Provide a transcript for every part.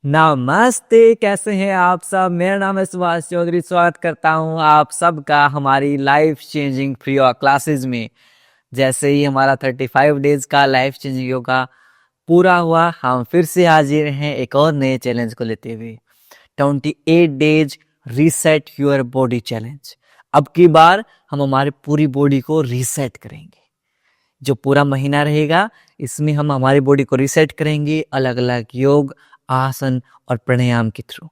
नमस्ते, कैसे हैं आप सब। मेरा नाम है सुभाष चौधरी। स्वागत करता हूं आप सबका हमारी लाइफ चेंजिंग फ्री क्लासेस में। जैसे ही हमारा 35 डेज का लाइफ चेंजिंग योगा पूरा हुआ, हम फिर से हाजिर हैं एक और नए चैलेंज को लेते हुए। 28 days reset your body challenge. अब की बार हम हमारी पूरी बॉडी को रीसेट करेंगे। जो पूरा महीना रहेगा इसमें हम हमारी बॉडी को रीसेट करेंगे अलग अलग योग, आसन और प्राणायाम के थ्रू।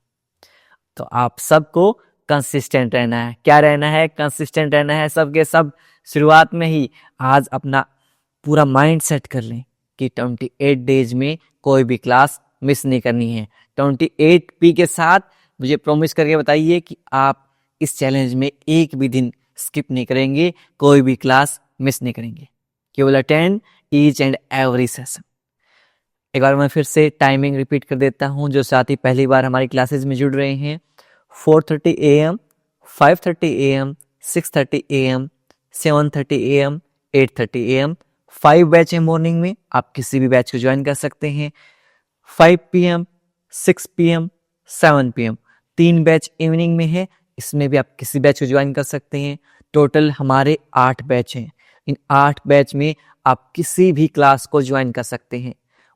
तो आप सबको कंसिस्टेंट रहना है। क्या रहना है? कंसिस्टेंट रहना है सबके सब। शुरुआत में ही आज अपना पूरा माइंड सेट कर लें कि 28 डेज में कोई भी क्लास मिस नहीं करनी है। 28P के साथ मुझे प्रॉमिस करके बताइए कि आप इस चैलेंज में एक भी दिन स्किप नहीं करेंगे, कोई भी क्लास मिस नहीं करेंगे, केवल attend each and every session. एक बार मैं फिर से टाइमिंग रिपीट कर देता हूं। जो साथी पहली बार हमारी क्लासेस में जुड़ रहे हैं, 4:30 AM, 5:30 AM, 6:30 AM, 7:30 AM, 8:30 AM। 5 batch है मॉर्निंग में, आप किसी भी बैच को ज्वाइन कर सकते हैं। 5 PM, 6 PM, 7 PM 3 batch evening में है, इसमें भी आप किसी बैच को ज्वाइन कर सकते हैं। टोटल हमारे 8 बैच हैं। इन 8 बैच में आप किसी भी क्लास को ज्वाइन कर सकते हैं,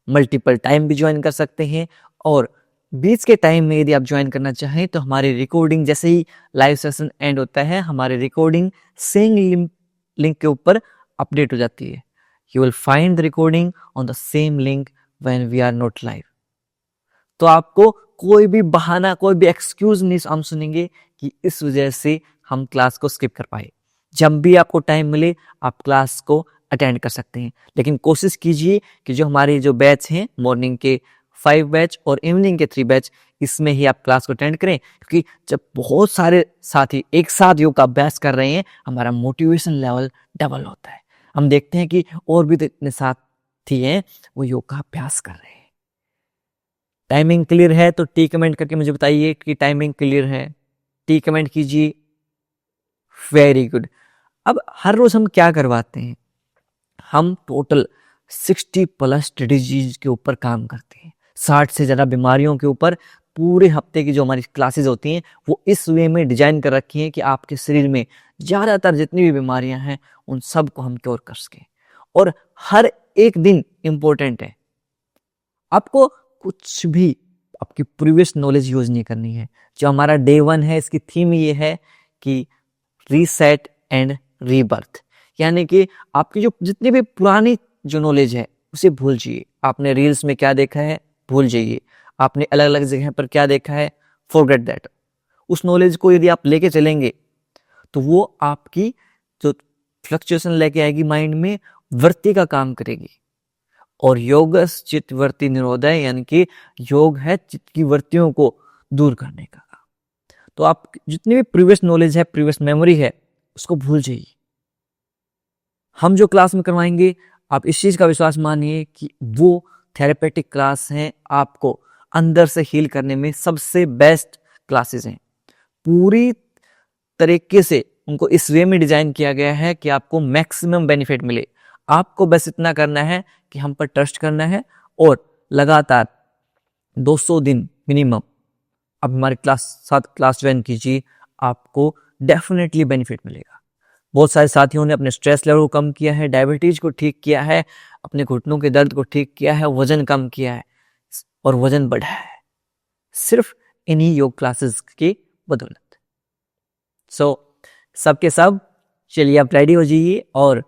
मल्टीपल टाइम भी ज्वाइन कर सकते हैं। और बीच के टाइम में यदि आप ज्वाइन करना चाहें तो हमारी रिकॉर्डिंग जैसे ही लाइव सेशन एंड होता है, हमारी रिकॉर्डिंग सेम लिंक के ऊपर अपडेट हो जाती है। You will find the recording on the same link when we are not live. तो आपको कोई भी बहाना, कोई भी एक्सक्यूज नहीं हम सुनेंगे कि इस वजह से हम क्लास को स्किप कर पाए। जब भी आपको टाइम मिले आप क्लास को अटेंड कर सकते हैं, लेकिन कोशिश कीजिए कि जो हमारे जो बैच हैं, मॉर्निंग के 5 बैच और इवनिंग के 3 बैच, इसमें ही आप क्लास को अटेंड करें। क्योंकि जब बहुत सारे साथी एक साथ योग का अभ्यास कर रहे हैं, हमारा मोटिवेशन लेवल डबल होता है। हम देखते हैं कि और भी तो इतने साथी हैं वो योग का अभ्यास कर रहे हैं। टाइमिंग क्लियर है तो टी कमेंट करके मुझे बताइए कि टाइमिंग क्लियर है। टी कमेंट कीजिए। Very good. अब हर रोज हम क्या करवाते हैं? हम टोटल 60+ स्ट्रेटेजीज के ऊपर काम करते हैं। 60 से ज़्यादा बीमारियों के ऊपर पूरे हफ्ते की जो हमारी क्लासेस होती हैं वो इस वे में डिजाइन कर रखी हैं कि आपके शरीर में ज़्यादातर जितनी भी बीमारियां हैं उन सब को हम क्योर कर सकें। और हर एक दिन इम्पोर्टेंट है। आपको कुछ भी आपकी प्रीवियस नॉलेज यूज नहीं करनी है। जो हमारा डे 1 है, इसकी थीम ये है कि रीसेट एंड रीबर्थ। यानी कि आपकी जो जितनी भी पुरानी जो नॉलेज है उसे भूल जाइए। आपने रील्स में क्या देखा है भूल जाइए। आपने अलग अलग जगह पर क्या देखा है, फॉरगेट दैट। उस नॉलेज को यदि आप लेके चलेंगे तो वो आपकी जो फ्लक्चुएशन लेके आएगी माइंड में, वृत्ति का काम करेगी। और योगस चित्त वृत्ति निरोधय, यानी कि योग है चित्त की वृत्तियों को दूर करने का। तो आप जितनी भी प्रीवियस नॉलेज है, प्रीवियस मेमोरी है, उसको भूल जाइए। हम जो क्लास में करवाएंगे आप इस चीज का विश्वास मानिए कि वो थेरेपेटिक क्लास हैं, आपको अंदर से हील करने में सबसे बेस्ट क्लासेस हैं। पूरी तरीके से उनको इस वे में डिजाइन किया गया है कि आपको मैक्सिमम बेनिफिट मिले। आपको बस इतना करना है कि हम पर ट्रस्ट करना है और लगातार 200 दिन मिनिमम अब हमारे साथ क्लास ज्वाइन कीजिए, आपको डेफिनेटली बेनिफिट मिलेगा। बहुत सारे साथियों ने अपने स्ट्रेस लेवल को कम किया है, डायबिटीज को ठीक किया है, अपने घुटनों के दर्द को ठीक किया है, वजन कम किया है और वजन बढ़ा है सिर्फ इन्हीं योग क्लासेस की बदौलत। सबके सब चलिए आप रेडी हो जाइए और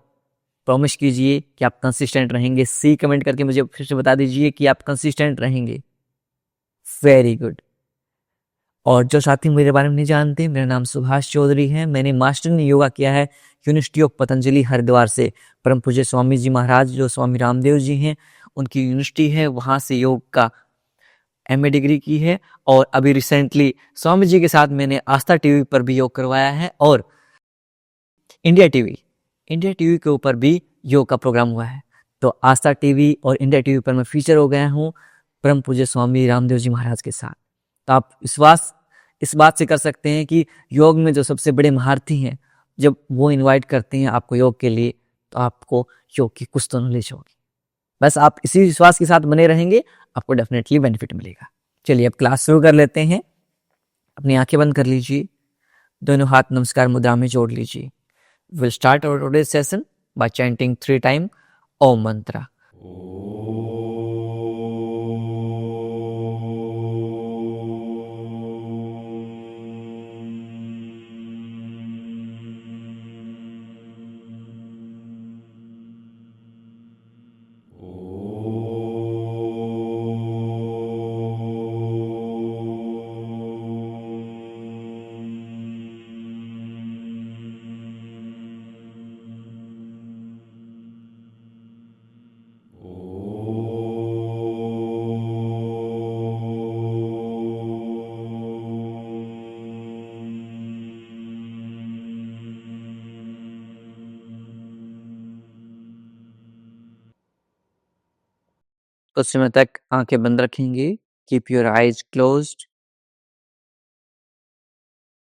प्रॉमिस कीजिए कि आप कंसिस्टेंट रहेंगे। सी कमेंट करके मुझे फिर से बता दीजिए कि आप कंसिस्टेंट रहेंगे। Very good. और जो साथी मेरे बारे में नहीं जानते, मेरा नाम सुभाष चौधरी है। मैंने मास्टर इन योगा किया है यूनिवर्सिटी ऑफ पतंजलि हरिद्वार से। परम पूज्य स्वामी जी महाराज जो स्वामी रामदेव जी हैं, उनकी यूनिवर्सिटी है, वहाँ से योग का MA डिग्री की है। और अभी रिसेंटली स्वामी जी के साथ मैंने आस्था टीवी पर भी योग करवाया है और इंडिया टीवी के ऊपर भी योग का प्रोग्राम हुआ है। तो आस्था टीवी और इंडिया टीवी पर मैं फीचर हो गया हूँ परम पूज्य स्वामी रामदेव जी महाराज के साथ। तो आप विश्वास इस बात से कर सकते हैं कि योग में जो सबसे बड़े महारथी हैं, जब वो इनवाइट करते हैं आपको योग के लिए, तो आपको योग की कुछ तो नॉलेज होगी। बस आप इसी विश्वास के साथ बने रहेंगे, आपको डेफिनेटली बेनिफिट मिलेगा। चलिए अब क्लास शुरू कर लेते हैं। अपनी आंखें बंद कर लीजिए, दोनों हाथ नमस्कार मुद्रा में जोड़ लीजिए। Will start our today's session by chanting 3 time Om mantra. कुछ समय तक आंखें बंद रखेंगे। Keep your eyes closed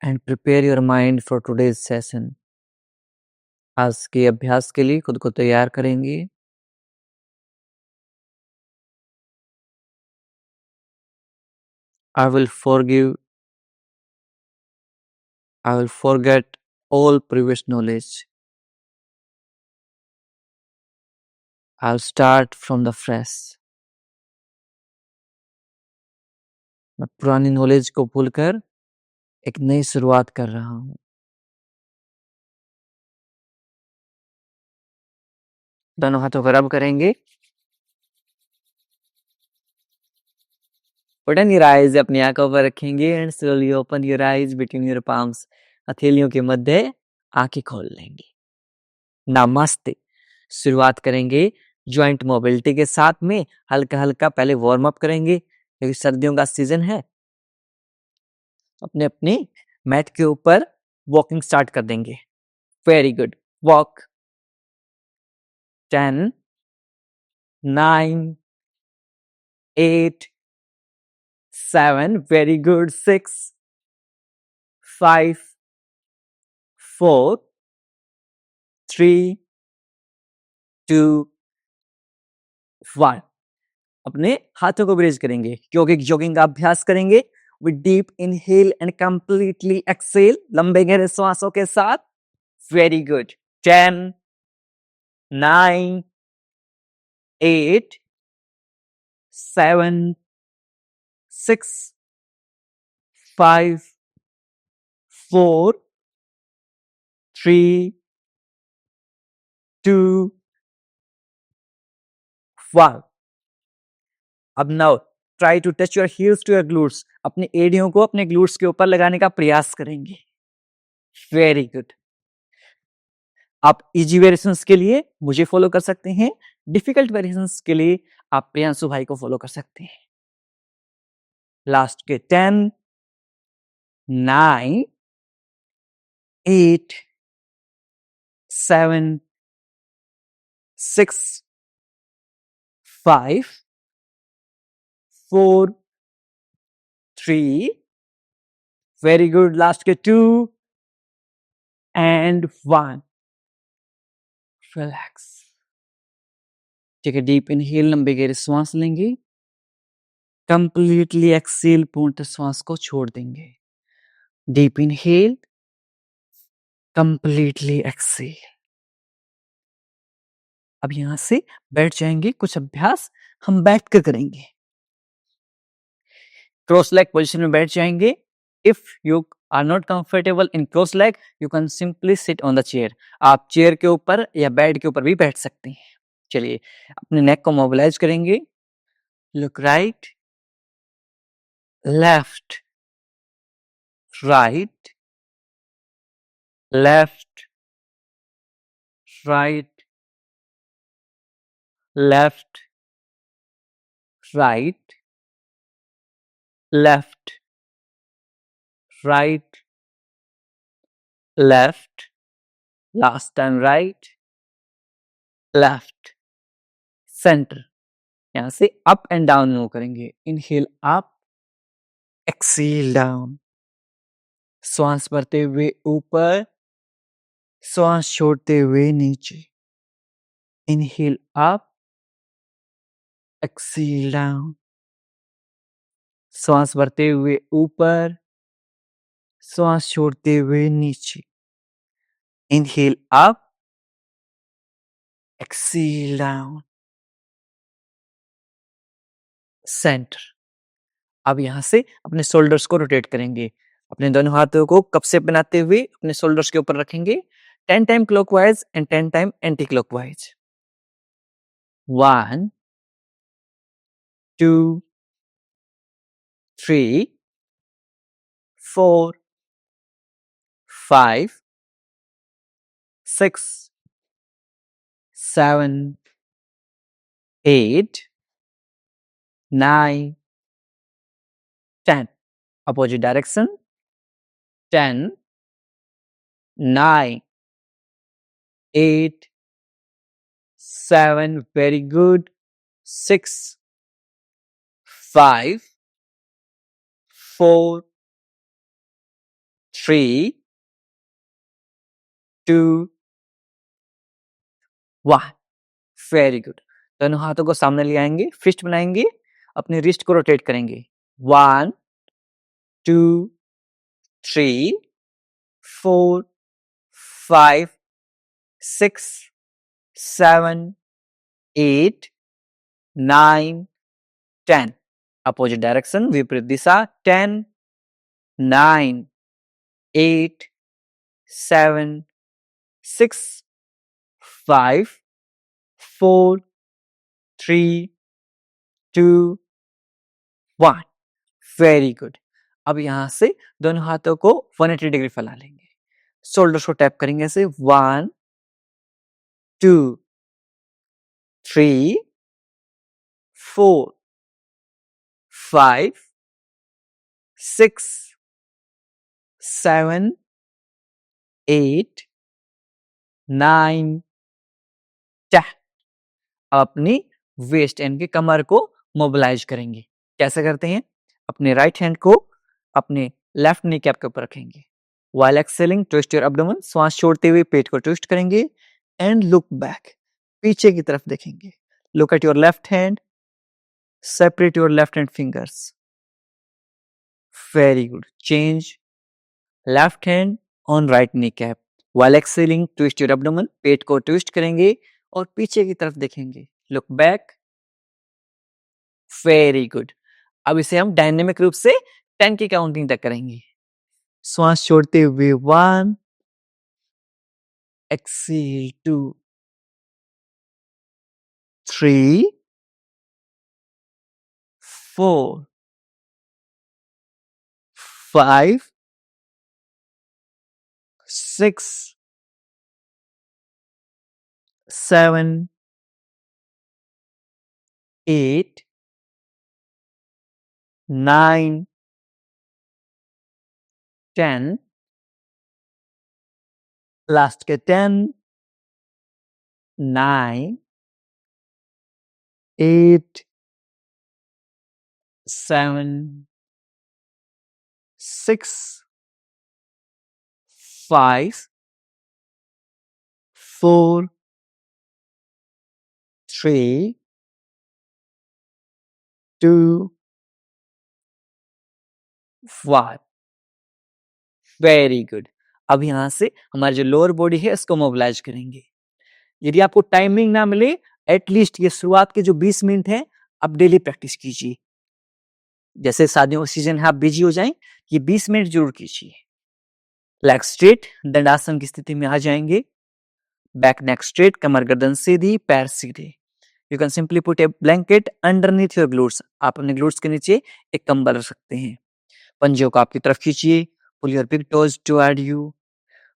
and prepare your mind for today's session. आज के अभ्यास के लिए खुद को तैयार करेंगे। I will forgive, I will forget all previous knowledge. I'll start from the fresh. मैं पुरानी नॉलेज को भूलकर एक नई शुरुआत कर रहा हूँ। दोनों हाथों को रब करेंगे। Open your eyes, अपनी आंखों पर रखेंगे and slowly open your eyes between your palms. हथेलियों के मध्य आंखें खोल लेंगे। नमस्ते। शुरुआत करेंगे ज्वाइंट मोबिलिटी के साथ में। हल्का हल्का पहले वार्म अप करेंगे क्योंकि सर्दियों का सीजन है। अपने अपने मैट के ऊपर वॉकिंग स्टार्ट कर देंगे। Very good. Walk 10 9 8 7 very good 6 5 4 3 2 1। अपने हाथों को ब्रेज करेंगे क्योंकि जॉगिंग का अभ्यास करेंगे। With deep inhale and completely exhale, लंबे गहरे श्वासों के साथ। Very good. 10 9 8 7 6 5 4 3 2 1। अब now try to touch your heels to your glutes. अपने एड़ियों को अपने ग्लूट्स के ऊपर लगाने का प्रयास करेंगे। Very good. आप इजी वेरिएशंस के लिए मुझे फॉलो कर सकते हैं। डिफिकल्ट वेरिएशंस के लिए आप प्रियांशु भाई को फॉलो कर सकते हैं। लास्ट के 10 9 8 7 6 5 4 3 वेरी गुड। लास्ट के 2 and 1। रिलैक्स। ठीक है, डीप इनहेल, लंबे गहरे श्वास लेंगे। कंप्लीटली एक्सेल, पूर्ण श्वास को छोड़ देंगे। Deep inhale, completely exhale. अब यहां से बैठ जाएंगे। कुछ अभ्यास हम बैठकर करेंगे। क्रॉस लेग पोजीशन में बैठ जाएंगे। If you are not comfortable in cross leg, you can simply sit on the chair. आप चेयर के ऊपर या बेड के ऊपर भी बैठ सकते हैं। चलिए अपने नेक को मोबिलाइज करेंगे। Look right, left, right, left, right, left, right, left, right, left, last time right, left, centre. यहां से अप एंड डाउन मूव करेंगे। Inhale up, Excel down. श्वास भरते हुए ऊपर, श्वास छोड़ते हुए नीचे। Inhale up, Excel down. श्वास भरते हुए ऊपर, श्वास छोड़ते हुए नीचे। Inhale up, exhale down, centre. अब यहां से अपने शोल्डर्स को रोटेट करेंगे। अपने दोनों हाथों को कप से बनाते हुए अपने शोल्डर्स के ऊपर रखेंगे। 10 time clockwise and 10 time anti clockwise. 1 2 3 4 5 6 7 8 9 10. Opposite direction. 10 9 8 7. Very good. 6 5 4 3 2 1. Very good. दोनों हाथों को सामने ले आएंगे, फिस्ट बनाएंगे, अपने रिस्ट को रोटेट करेंगे। 1 2 3 4 5 6 7 8 9 10. अपोजिट डायरेक्शन, विपरीत दिशा। 10 9 8 7 6 5 4 3 2 1. Very good. अब यहां से दोनों हाथों को 180 डिग्री फैला लेंगे। शोल्डर्स को टैप करेंगे ऐसे। 1 2 3 4 5 6 7 8 9 10. अपनी वेस्ट एंड के कमर को मोबिलाइज करेंगे। कैसे करते हैं? अपने राइट हैंड को अपने लेफ्ट नी कैप के ऊपर रखेंगे। While exhaling, twist your abdomen. श्वास छोड़ते हुए पेट को ट्विस्ट करेंगे एंड लुक बैक, पीछे की तरफ देखेंगे। Look at your left hand, separate your left hand fingers. Very good. Change left hand on right knee cap. While exhaling, twist your abdomen. पेट को ट्विस्ट करेंगे और पीछे की तरफ देखेंगे। Look back. Very good. अब इसे हम डायनेमिक रूप से 10 की काउंटिंग तक करेंगे। श्वास छोड़ते हुए 1, exhale 2, 3, 4, 5, 6, 7, 8, 9, 10. लास्ट के 10, 9, 8, 7, 6, 5, 4, 3, 2, 1. Very good. अब यहां से हमारी जो लोअर बॉडी है इसको मोबिलाइज करेंगे। यदि आपको टाइमिंग ना मिले, एटलीस्ट ये शुरुआत के जो 20 मिनट है आप डेली प्रैक्टिस कीजिए। जैसे शादियों का सीजन है, आप बिजी हो जाएं, ये 20 मिनट जरूर कीजिए। लेग स्ट्रेट, दंडासन की स्थिति में आ जाएंगे। बैक नेक स्ट्रेट, कमर गर्दन सीधी, पैर सीधे। You can simply put A blanket underneath your glutes. आप अपने ग्लूट्स के नीचे एक कंबल रख सकते हैं। पंजों को आपकी तरफ खींचिए। Pull your big toes toward you.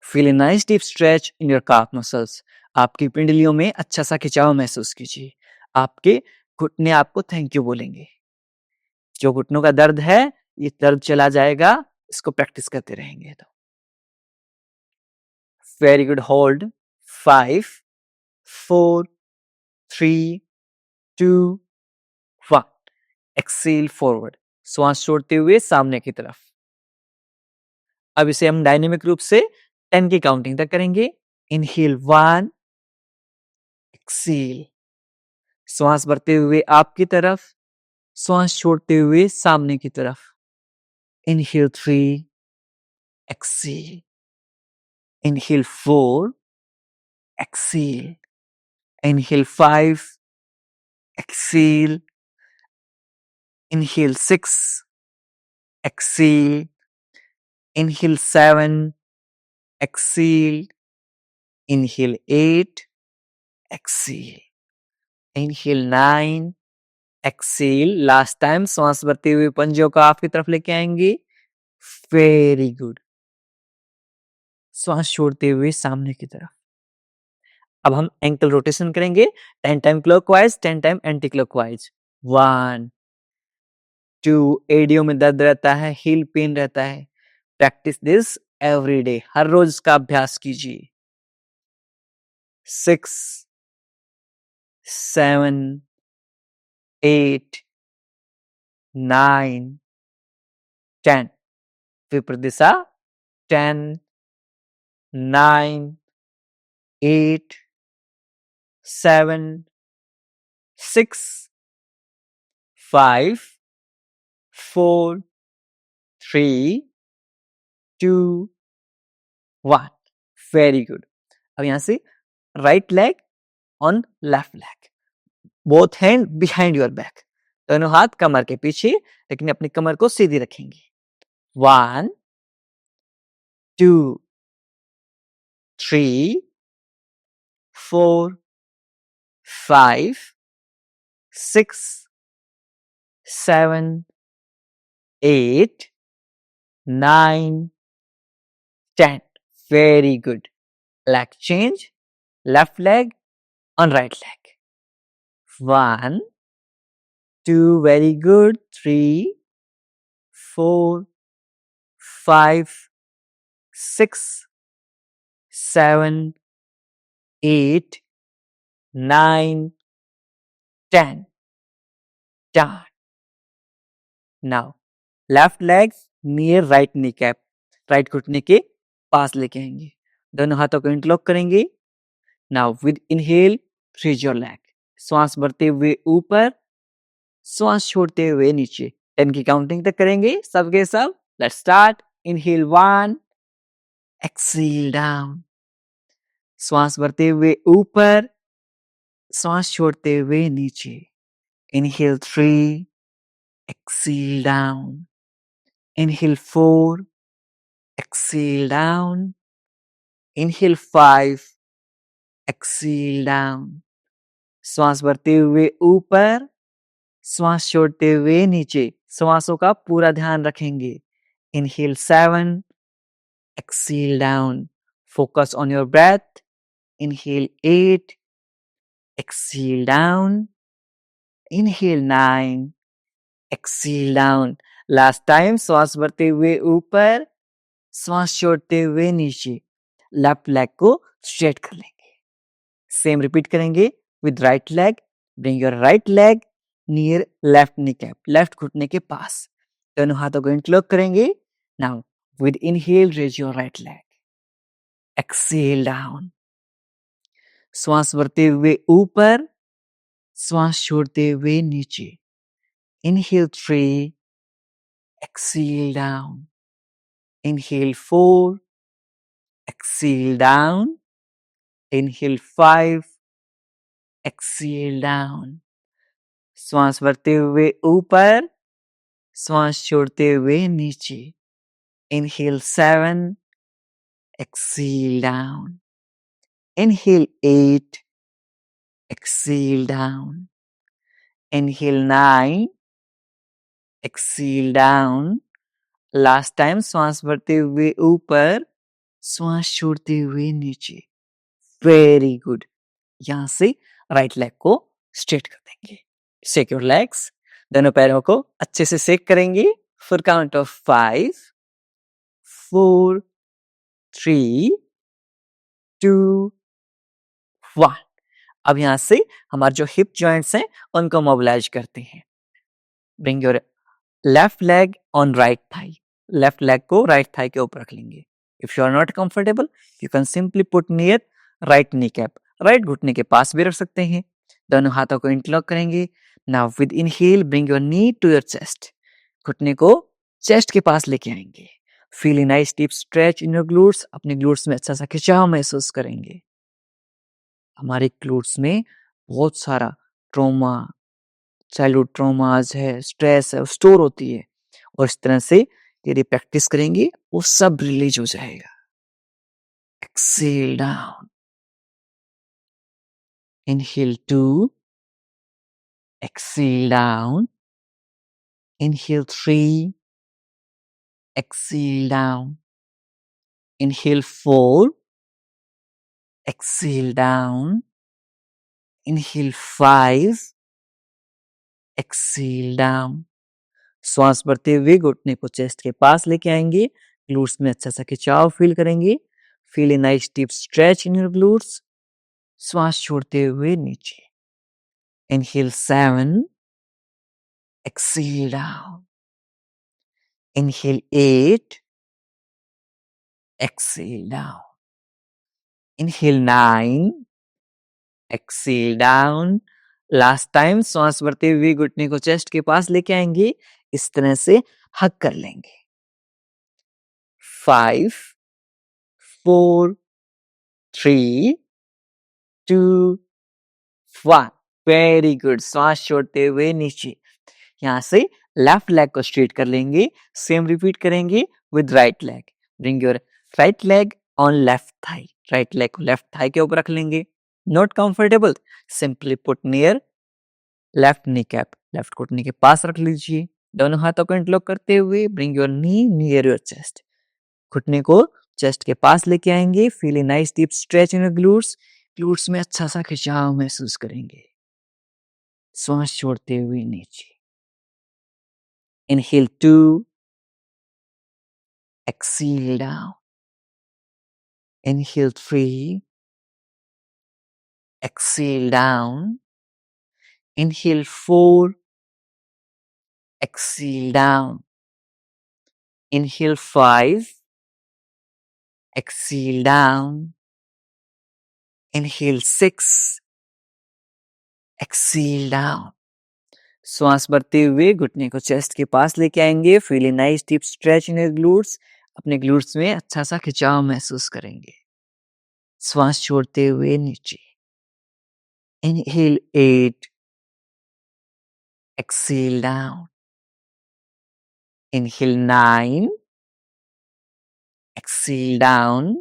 Feel a nice deep stretch in your calf muscles. आपकी पिंडलियों में अच्छा सा खिंचाव महसूस कीजिए। आपके घुटने आपको थैंक यू बोलेंगे। जो घुटनों का दर्द है, ये दर्द चला जाएगा। इसको प्रैक्टिस करते रहेंगे तो। Very good. Hold. 5 4 3 2 1. Exhale forward. श्वास छोड़ते हुए सामने की तरफ। अब इसे हम डायनेमिक रूप से 10 की काउंटिंग तक करेंगे। Inhale 1, exhale. श्वास भरते हुए आपकी तरफ, श्वास छोड़ते हुए सामने की तरफ। Inhale 3, exhale. Inhale 4, exhale. Inhale 5, exhale. Inhale 6, exhale. Inhale 7, exhale. Inhale 8, exhale. Inhale 9, exhale. Last time सांस भरते हुए पंजों को आपकी तरफ लेके आएंगे। Very good. श्वास छोड़ते हुए सामने की तरफ। अब हम एंकल रोटेशन करेंगे 10 time clockwise, 10 time anti clockwise. 1, 2, audio में दर्द रहता है, हील पेन रहता है। प्रैक्टिस दिस एवरी डे, हर रोज इसका अभ्यास कीजिए। 6, 7, 8, 9, 10। विपरीत दिशा 10, 9, 8, 7, 6, 5, 4, 3, 2, 1। Very good. अब यहां से right leg on left leg, both hand behind your back, दोनों हाथ कमर के पीछे, लेकिन अपनी कमर को सीधी रखेंगे। 1, 2, 3, 4, 5, 6, 7, 8, 9, 10। Very good. Leg change. Left leg on right leg. 1, 2, very good. 3, 4, 5, 6, 7, 8, 9, 10. Down. Now, left leg near right kneecap. Right घुटने के पास लेके आएंगे, दोनों हाथों को इंटरलॉक करेंगे। Now with inhale raise your leg, श्वास भरते हुए ऊपर, श्वास छोड़ते हुए नीचे। 10 की काउंटिंग तक करेंगे सबके सब। Let's start. Inhale 1, Excel down. श्वास भरते हुए ऊपर, श्वास छोड़ते हुए नीचे। Inhale 3, exhale down. Inhale 4, exhale down. Inhale 5, exhale down. श्वास भरते हुए ऊपर, श्वास छोड़ते हुए नीचे। श्वासों का पूरा ध्यान रखेंगे। Inhale 7, exhale down. Focus on your breath. Inhale 8, exhale down. Inhale 9, exhale down. Last time श्वास भरते हुए ऊपर, श्वास छोड़ते हुए नीचे। लेफ्ट लेग को स्ट्रेट कर लेंगे। सेम रिपीट करेंगे with right leg. Bring your right leg near left knee cap, left घुटने के पास, दोनों हाथों को इंटरलॉक करेंगे। Now with inhale raise your right leg, exhale down. श्वास भरते हुए ऊपर, श्वास छोड़ते हुए नीचे। Inhale 3, exhale down. Inhale 4, exhale down. Inhale 5, exhale down. श्वास भरते हुए ऊपर, श्वास छोड़ते हुए नीचे। Inhale 7, exhale down. Inhale 8, exhale down. Inhale 9, exhale down. Last time श्वास भरते हुए ऊपर, श्वास छोड़ते हुए नीचे। Very good. यहां से राइट लेग को स्ट्रेट कर देंगे। शेक योर लेग्स, दोनों पैरों को अच्छे से शेक करेंगे फॉर काउंट ऑफ 5, 4, 3, 2, 1। अब यहां से हमारे जो हिप जॉइंट्स हैं उनको मोबिलाइज करते हैं। Bring your left leg on right thigh, left leg को राइट थाई के ऊपर रख लेंगे। If you are not comfortable, you can simply put near right knee cap, right घुटने के पास भी रख सकते हैं। दोनों हाथों को इंटरलॉक करेंगे। Now with inhale bring your knee to your chest, घुटने को चेस्ट के पास लेके आएंगे। Feel a nice deep stretch in your glutes, अपने ग्लूट्स में अच्छा सा खिंचाव महसूस करेंगे। हमारे ग्लूट्स में बहुत सारा ट्रॉमा, चाइल्डहुड ट्रॉमाज है, स्ट्रेस है, स्टोर होती है, और इस तरह से यदि प्रैक्टिस करेंगे वो सब रिलीज हो जाएगा। Excel down, inhale 2, exhale down, inhale 3, exhale down, inhale 4, exhale down, inhale 5, exhale down। श्वास भरते हुए घुटने को चेस्ट के पास लेके आएंगे, ग्लूट्स में अच्छा सा खिंचाव फील करेंगे। Feel a nice deep stretch in your glutes. श्वास छोड़ते हुए नीचे। Inhale 7, exhale down. Inhale 8, exhale down. Inhale 9, exhale down. Last time श्वास भरते हुए घुटने को चेस्ट के पास लेके आएंगे, इस तरह से हक कर लेंगे। 5, 4, 3, 2, 1। Very good. श्वास छोड़ते हुए नीचे। यहां से लेफ्ट लेग को स्ट्रेट कर लेंगे। सेम रिपीट करेंगे with right leg. Bring your right leg on left thigh. Right leg को लेफ्ट थाई के ऊपर रख लेंगे। Not comfortable, simply put near left knee cap. Left घुटने के पास रख लीजिए। दोनों हाथों को इंटरलॉक करते हुए bring your knee near your chest. घुटने को चेस्ट के पास लेके आएंगे। Feel a nice deep stretch in your glutes. Glutes में अच्छा सा खिंचाव महसूस करेंगे। श्वास छोड़ते हुए नीचे। Inhale 2, exhale down. Inhale 3, exhale down. Inhale 4, exhale down. Inhale 5, exhale down. Inhale 6, exhale down. श्वास भरते हुए घुटने को चेस्ट के पास लेके आएंगे। Feel a nice deep stretch in your glutes. अपने ग्लूट्स में अच्छा सा खिंचाव महसूस करेंगे। श्वास छोड़ते हुए नीचे। Inhale 8, exhale down. Inhale 9, exhale down.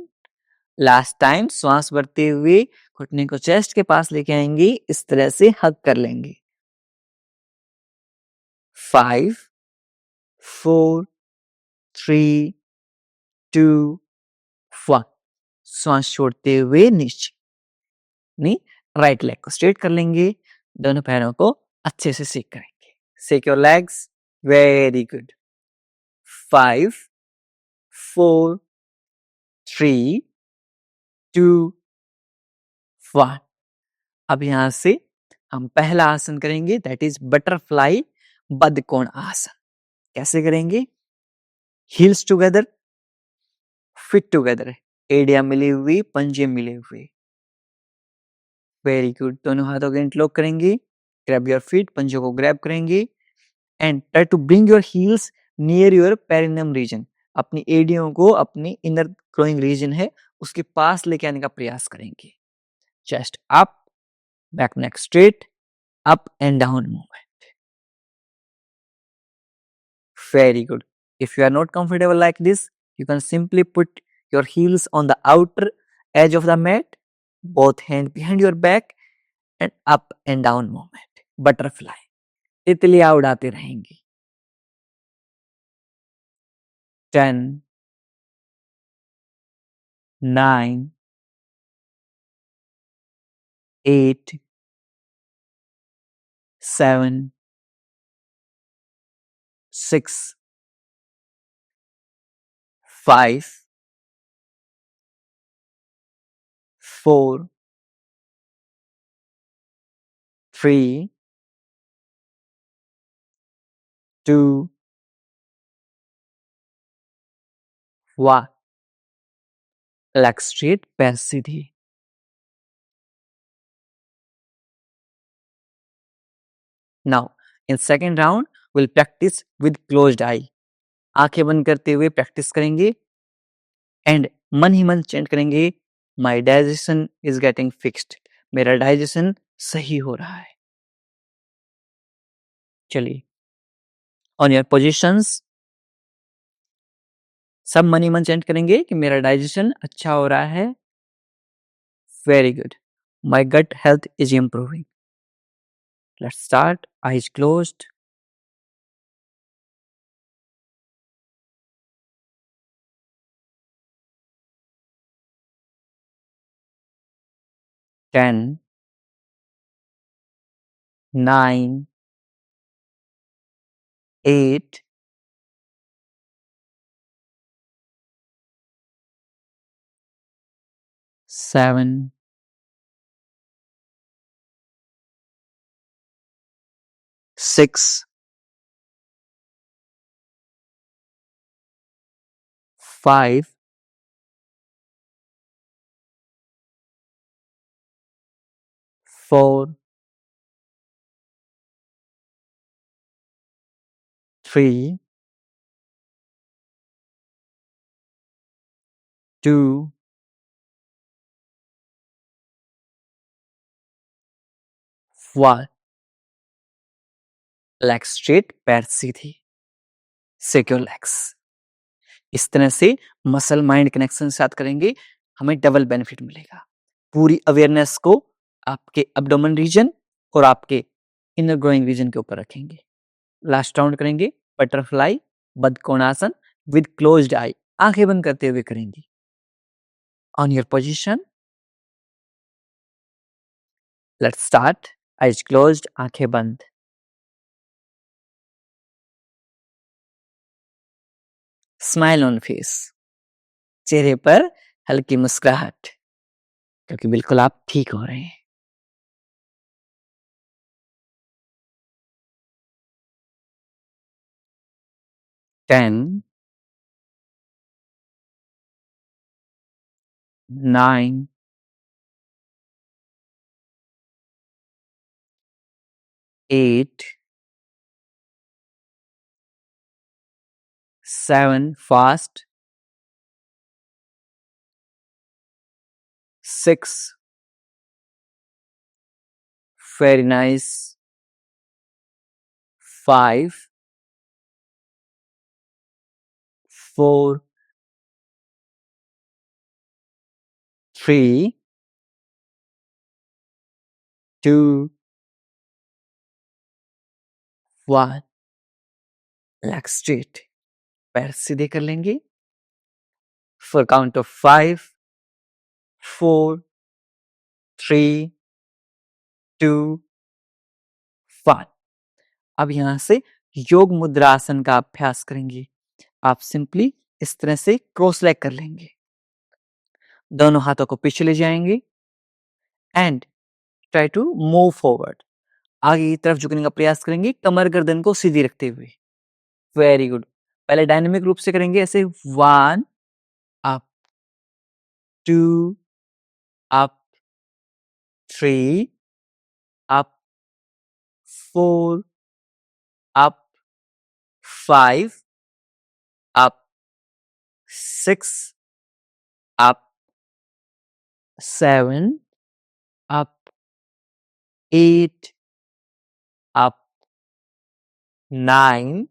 Last time श्वास भरते हुए घुटने को चेस्ट के पास लेके आएंगे। इस तरह से हग कर लेंगे। 5, 4, 3, 2, 1। श्वास छोड़ते हुए नीचे। राइट लेग को स्ट्रेट कर लेंगे। दोनों पैरों को अच्छे से सेक करेंगे। सेक योर लेग्स। Very good. 5, 4, 3, 2, 1। अब यहां से हम पहला आसन करेंगे, दैट इज बटरफ्लाई बद्धकोण आसन। कैसे करेंगे? हील्स टुगेदर, फिट टुगेदर, एडिया मिली हुई, पंजे मिले हुए। Very good. दोनों हाथों को इंटरलॉक करेंगे। ग्रैब योर फीट, पंजों को ग्रैब करेंगे and try to bring your heels near your perineum region. अपनी एडियों को, अपनी इनर ग्रोइंग रीजन है, उसके पास लेके आने का प्रयास करेंगे। Chest up, back neck straight, up and down movement. Very good. If you are not comfortable like this, you can simply put your heels on the outer edge of the mat, both hands behind your back and up and down movement. Butterfly. तितलियां उड़ाते रहेंगे। 10, 9, 8, 7, 6, 5, 4, 3, 2, 1। Leg straight, पैर सीधी। Now in second round will practice with closed eye. आंखें बंद करते हुए practice करेंगे एंड मन ही मन चेंट करेंगे, माई डाइजेशन इज गेटिंग फिक्स्ड। मेरा डाइजेशन सही हो रहा है। चलिए, ऑन योर पोजिशंस सब मन ही मन चेंट करेंगे कि मेरा डाइजेशन अच्छा हो रहा है। Very good. My gut health is improving. Let's start. Eyes closed. 10, 9, 8, 7, 6, 5, 4, 3, 2, 1। Leg straight, पैर सीधे, सिक्योर लेग्स। इस तरह से मसल माइंड कनेक्शन साथ करेंगे, हमें डबल बेनिफिट मिलेगा। पूरी अवेयरनेस को आपके एब्डोमेन रीजन और आपके इनर ग्रोइंग रीजन के ऊपर रखेंगे। लास्ट राउंड करेंगे बटरफ्लाई बदकोणासन विद क्लोज्ड आई। आंखें बंद करते हुए करेंगे। On your position, let's start. Eyes closed, आंखें बंद। स्माइल ऑन फेस, चेहरे पर हल्की मुस्कुराहट, क्योंकि बिल्कुल आप ठीक हो रहे हैं। 10, 9, 8, 7 fast, 6, very nice, 5, 4, 3, 2, 1। Leg straight, पैर सीधे कर लेंगे फॉर काउंट ऑफ 5, 4, 3, 2, 1। अब यहां से योग मुद्रासन का अभ्यास करेंगे। आप सिंपली इस तरह से क्रॉस लेग कर लेंगे, दोनों हाथों को पीछे ले जाएंगे and try to move forward. आगे की तरफ झुकने का प्रयास करेंगे, कमर गर्दन को सीधी रखते हुए। Very good. पहले डायनेमिक रूप से करेंगे ऐसे, 1 up, 2 up, 3 up, 4 up, 5 up, 6 up, 7 up, 8 up, 9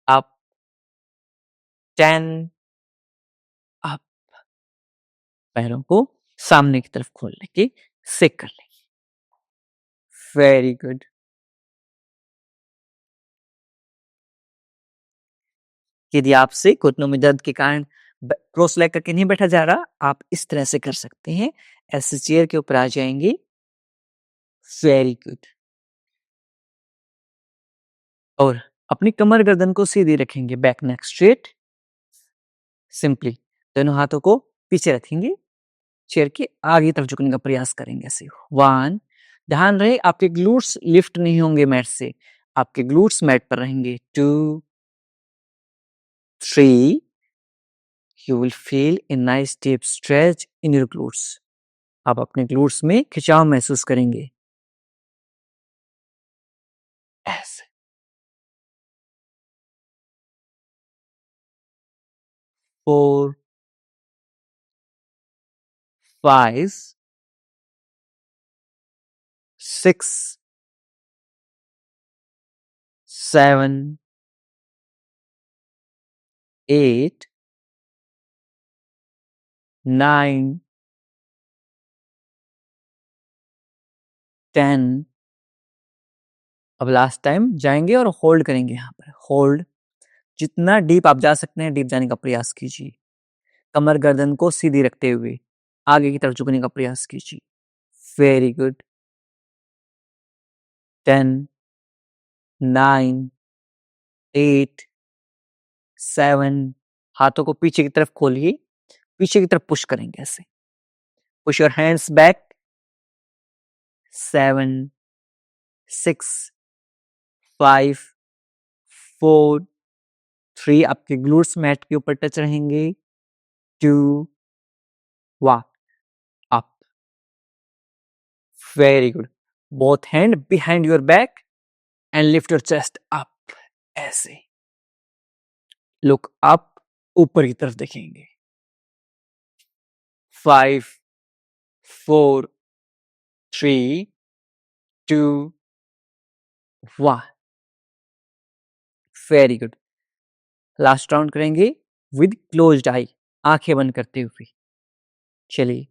up, 10 up. पैरों को सामने की तरफ खोलने की सेक कर लेंगे। Very good. यदि आपसे घुटनों में दर्द के कारण क्रॉस लेग करके नहीं बैठा जा रहा, आप इस तरह से कर सकते हैं। ऐसे चेयर के ऊपर आ जाएंगे। Very good. और अपनी कमर गर्दन को सीधी रखेंगे, बैक नेक स्ट्रेट। सिंपली दोनों हाथों को पीछे रखेंगे, चेयर के आगे तरफ झुकने का प्रयास करेंगे ऐसे। 1। ध्यान रहे आपके ग्लूट्स लिफ्ट नहीं होंगे मैट से, आपके ग्लूट्स मैट पर रहेंगे। 2, 3। You will feel a nice deep stretch in your glutes. आप अपने ग्लूट्स में खिंचाव महसूस करेंगे। ऐसे। 4 5 6 7 8 9 10। अब लास्ट टाइम जाएंगे और होल्ड करेंगे। यहाँ पर होल्ड, जितना डीप आप जा सकते हैं डीप जाने का प्रयास कीजिए। कमर गर्दन को सीधी रखते हुए आगे की तरफ झुकने का प्रयास कीजिए। Very good. 10 9 8 7। हाथों को पीछे की तरफ खोलिए, पीछे की तरफ पुश करेंगे ऐसे। Push your hands back. 7 6 5 4 3। आपके ग्लूट्स मैट के ऊपर टच रहेंगे। 2 1 up. Very good. Both hand behind your back and lift your chest up ऐसे। लुक अप, ऊपर की तरफ देखेंगे। 5 4 3 2 1। Very good. लास्ट राउंड करेंगे विद क्लोज्ड आई, आंखें बंद करते हुए। चलिए,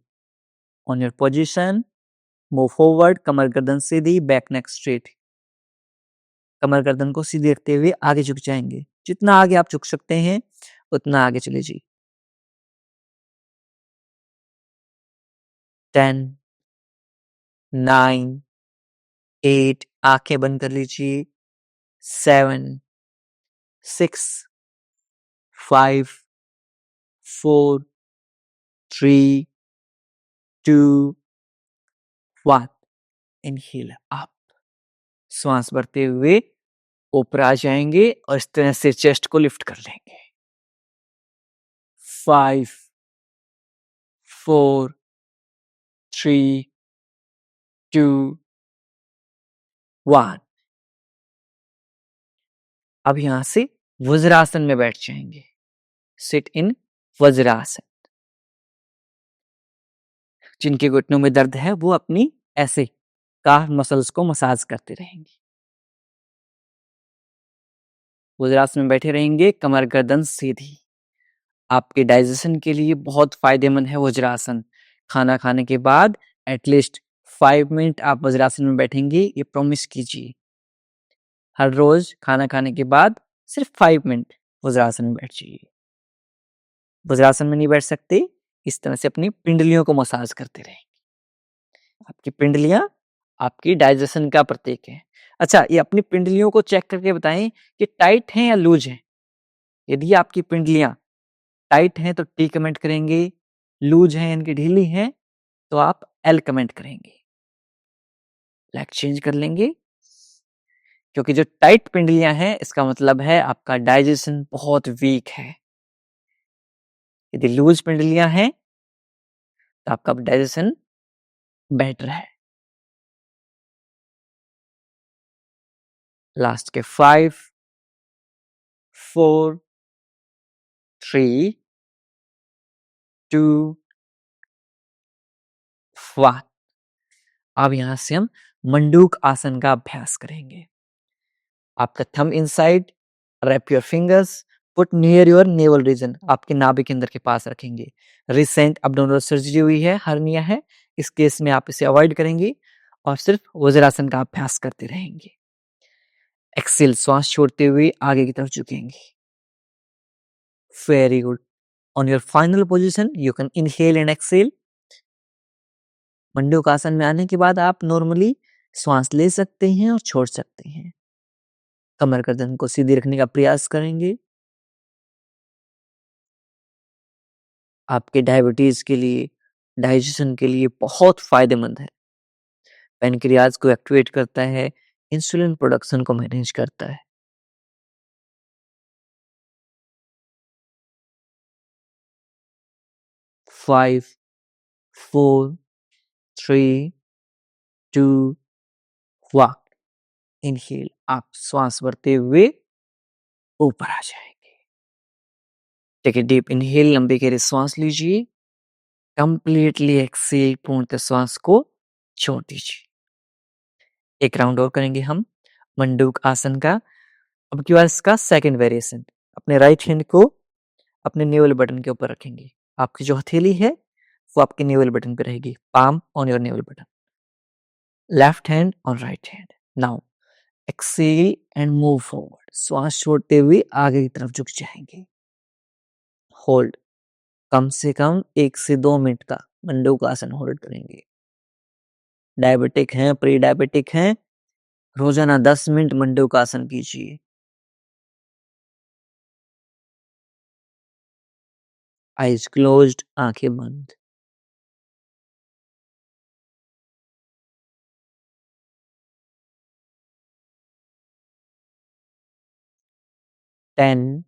on your position, move forward. कमर गर्दन सीधी, बैक नेक स्ट्रेट। कमर गर्दन को सीधी रखते हुए आगे झुक जाएंगे। जितना आगे आप झुक सकते हैं उतना आगे चले जी। 10 9 8। आंखें बंद कर लीजिए। 7 6 5 4 3 2 1। Inhale up. श्वास भरते हुए ऊपर आ जाएंगे और इस तरह से चेस्ट को लिफ्ट कर लेंगे। 5 4 3 2 1। अब यहां से वज्रासन में बैठ जाएंगे। Sit in vajrasana. जिनके घुटनों में दर्द है वो अपनी ऐसे काफ मसल्स को मसाज करते रहेंगे। वज्रासन में बैठे रहेंगे, कमर गर्दन सीधी। आपके डाइजेशन के लिए बहुत फायदेमंद है वज्रासन। खाना खाने के बाद एटलीस्ट 5 मिनट आप वज्रासन में बैठेंगे, ये प्रॉमिस कीजिए। हर रोज खाना खाने के बाद सिर्फ 5 मिनट वज्रासन में बैठ जाइए। वज्रासन में नहीं बैठ सकते, इस तरह से अपनी पिंडलियों को मसाज करते रहेंगे। आपकी पिंडलियां आपकी डाइजेशन का प्रतीक है। अच्छा, ये अपनी पिंडलियों को चेक करके बताएं कि टाइट हैं या लूज हैं। यदि आपकी पिंडलियां टाइट हैं तो टी कमेंट करेंगे, लूज हैं यानी कि ढीली हैं तो आप एल कमेंट करेंगे। लेग चेंज कर लेंगे, क्योंकि जो टाइट पिंडलियां हैं इसका मतलब है आपका डाइजेशन बहुत वीक है। यदि लूज पिंडलियां हैं तो आपका डाइजेशन बेटर है। लास्ट के 5 4 3 2 1। अब यहां से हम मंडूक आसन का अभ्यास करेंगे। आपका thumb inside, wrap your fingers, put near your navel region. आपके नाभि के अंदर के पास रखेंगे। रिसेंट अब्डोमिनल सर्जरी हुई है, हर्निया है, इस केस में आप इसे अवॉइड करेंगे और सिर्फ वज्रासन का अभ्यास करते रहेंगे। एक्सेल, श्वास छोड़ते हुए आगे की तरफ झुकेंगे। Very good. On your final position you can inhale and exhale. Manduk asana में आने के बाद आप नॉर्मली श्वास ले सकते हैं और छोड़ सकते हैं। कमर गर्दन को सीधी रखने का प्रयास करेंगे। आपके डायबिटीज के लिए, डाइजेशन के लिए बहुत फायदेमंद है। पैनक्रियाज को एक्टिवेट करता है, इंसुलिन प्रोडक्शन को मैनेज करता है। फाइव 4 3 2 1। इनहेल, आप श्वास भरते हुए ऊपर आ जाएंगे। टेक ए डीप इनहेल, लंबी गहरी श्वास लीजिए। कंप्लीटली एक्सेल, पूर्णतः श्वास को छोड़ दीजिए। एक राउंड और करेंगे हम मंडूक आसन का। अब की बार इसका सेकंड वेरिएशन। अपने राइट हैंड को अपने नेवल बटन के ऊपर रखेंगे। आपकी जो हथेली है वो आपके नेवल बटन पे रहेगी। Palm on your navel button. Left hand और right hand. Now exhale and move forward. श्वास छोड़ते हुए आगे की तरफ झुक जाएंगे। होल्ड कम से कम 1 से 2 मिनट का मंडूक आसन होल्ड करेंगे। डायबिटिक हैं, प्री डायबिटिक हैं, रोजाना 10 मिनट मंडूक आसन कीजिए। आइज क्लोज्ड, आंखें बंद। टेन,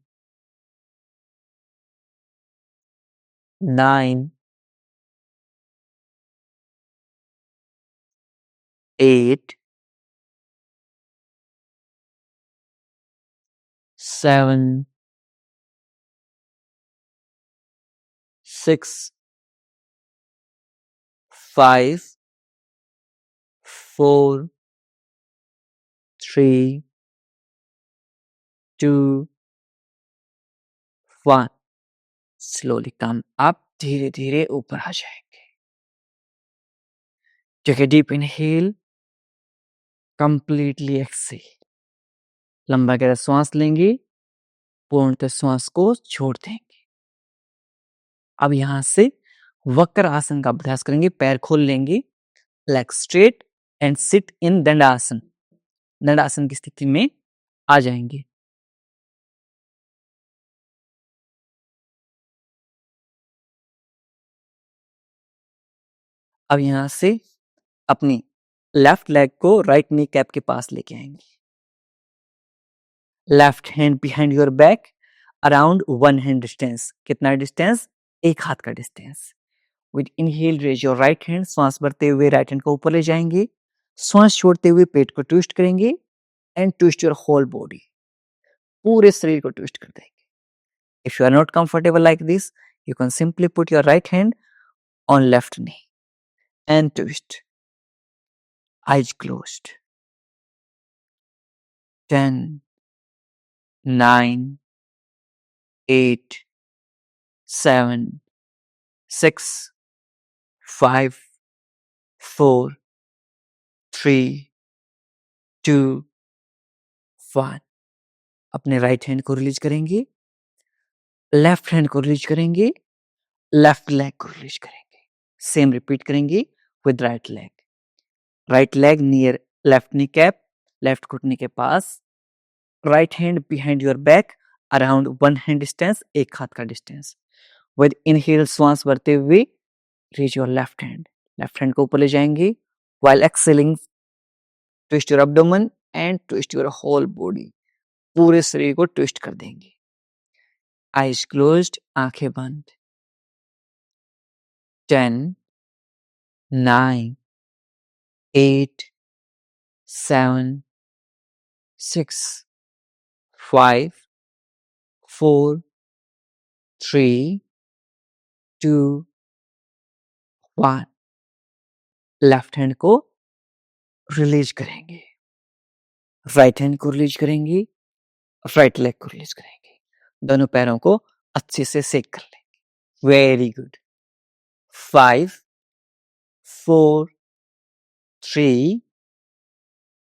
9, 8, 7, 6, 5, 4, 3, 2, 1। स्लोली कम अप, धीरे धीरे ऊपर आ जाएंगे। Take a deep inhale, completely exhale. लंबा गहरा श्वास लेंगे, पूर्णतः श्वास को छोड़ देंगे। अब यहां से वक्र आसन का अभ्यास करेंगे। पैर खोल लेंगे, leg straight and sit in Dandasana. Dandasana की स्थिति में आ जाएंगे। अब यहां से अपनी लेफ्ट लेग को राइट नी कैप के पास लेके आएंगे। Left hand behind your back around 1 hand distance. कितना डिस्टेंस? 1 हाथ का distance. With inhale raise your right hand. श्वास भरते हुए राइट हैंड को ऊपर ले जाएंगे। श्वास छोड़ते हुए पेट को ट्विस्ट करेंगे and twist your whole body. पूरे शरीर को ट्विस्ट कर देंगे। If you are not comfortable like this, you can simply put your right hand on left knee and twist. Eyes closed. 10, 9, 8, 7, 6, 5, 4, 3, 2, 1। अपने राइट हैंड को रिलीज करेंगे, left hand को release करेंगे, लेफ्ट लेग को रिलीज करेंगे। Same repeat करेंगे with right leg. Right leg near left knee cap, left घुटने के पास। Right hand behind your back around 1 hand distance, 1 हाथ का डिस्टेंस। विद इनहेल श्वास भरते हुए रीच योर लेफ्ट हैंड को ऊपर ले जाएंगे। While exhaling twist your abdomen and twist your whole body. पूरे शरीर को ट्विस्ट कर देंगे। आइज क्लोज्ड, आंखें बंद। 10, 9, 8, 7, 6, 5, 4, 3, 2, 1। लेफ्ट हैंड को रिलीज करेंगे, राइट हैंड को रिलीज करेंगे, राइट लेग को रिलीज करेंगे। दोनों पैरों को अच्छे से सेक कर लेंगे। Very good. 5, 4, 3,